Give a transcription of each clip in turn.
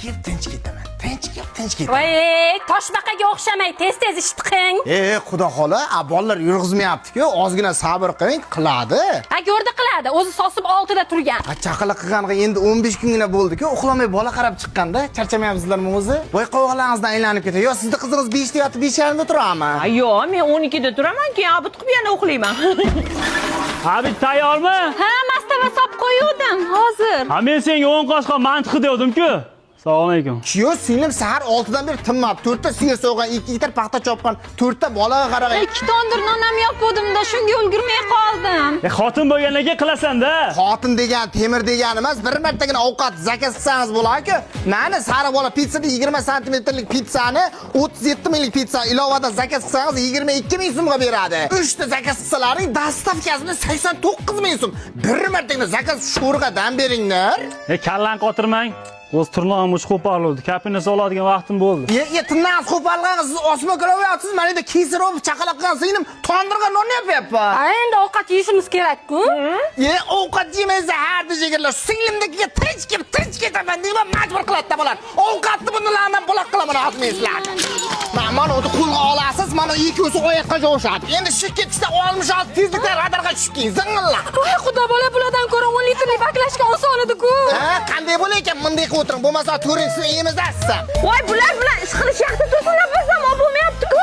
kiyib tinch ketaman. Tinch kiyib tinch ketaman. Voy, toshbaqaga o'xshamay tez-tez ish tiqing. Xudo xola, bolalar yurg'izmayapti-ku, ozgina sabr qiling, qiladi. Ha, ko'rdi qiladi. O'zi sosib oltida turgan. Chaqaloq qilganiga endi 15 kungina bo'ldi-ku, uxlamay bola qarab chiqqanda, charchamayapsizlarmi o'zi? Voy qo'g'alaringizdan aylanib ketadi. Yo, sizning qizingiz 5 da yotib 5:30 da turami? Yo'q, men 12 da turaman, keyin abid qilib yana uxlayman. Abid tayyormi? Ha, mastava solib qo'yuvdim, hozir. Ha, men senga 10 qoshiq mantiq dedim-ku. Assalomu alaykum. Yo, singlim sahar 6 dan beri tinmab, 4 ta sigir so'g'an, 2 litre paxta chopgan, 4 ta bolaga qarag'ay. 2 tondir nonam yopuvdim-da, shunga ulgurmay qoldim. Xotin bo'lganlarga qilasan-da. Xotin degan, temir degan emas, bir martagina ovqat zakaz qilsangiz bo'ladi-ku. Mana sari bola pizzada 20 santimetrlik pizzani 37 minglik pizza ilovadan zakaz qilsangiz 22 ming so'mga beradi. 3 ta zakaz qilsalaring dastavkasini 89 ming so'm. Bir martagina zakaz sho'rga dam beringlar. Kallan qotirmang. O'z turnoqim uch qo'parildi. Kapini soladigan vaqtim bo'ldi. Tinnas qo'palgansiz, siz osma ko'ravyapsiz. Mana endi kesirib chaqaloq qilgan singlim tondirgan non yapyapman. Endi ovqat yeyishimiz kerak-ku. Ovqat yemaysiz, har deganlar singlimnikiga tinch ketaman deyman, majbur qiladi bular. Ovqatni bunlardan buloq qilaman, atmaysizlar. Mana o'zi qo'lga olasiz, mana ikkosi oyoqqa jo'shadi. Endi shu ketishda 66 tezlikda radarga tushib keyin, zing'illab. Voy, xudo bola bulardan ko'ra 10 litrli baklashga oson edi-ku. Qanday bo'lar ekan bunday qilib o'tiring, bo'lmasa to'ringizni yemizasiz. Voy, bular bilan ish qilishyapti, to'sinib bo'lsam, bo'lmayapti-ku.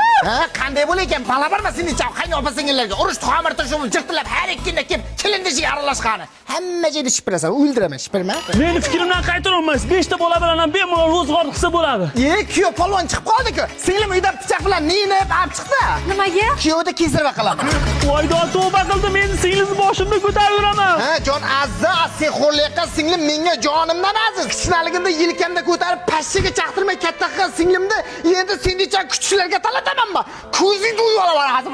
Qanday bo'lar ekan? Balabarma seni chaq, qani opa-singillarga urush xamir to'shib jirtilab har ikkini kelib kelindishiga aralashgani. Hamma joyda shipirasan, o'ldiraman, shipirma. Meni fikrimdan qaytara olmaysiz. 5 ta bola bilan ham bemalol ro'zg'or qilsa bo'ladi. Kuyov polvon chiqib qoldi-ku. Singlim uydan pichoq bilan ninib olib chiqdi. Nimaga? Kuyovda kesirva qilaman. Voydo tavba qildim, men singlizni boshimda ko'tarib yuraman. Jon aziz, sen xo'rlayotgan singlim menga jonimdan aziz. Kichkinaligimda yelkamda ko'tarib pashshaga chaqtirmay katta qilgan singlimni endi sendicha kuchlarga talatamanmi? Ko'zingni uyib olaman hozir.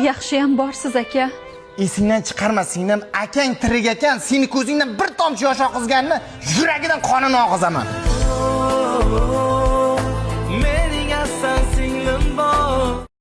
Yaxshi ham borsiz aka. Esingdan chiqarma singlim, akang tirik ekan, seni ko'zingdan bir tomchi yosh oqizganni yuragidan qonini oqizaman.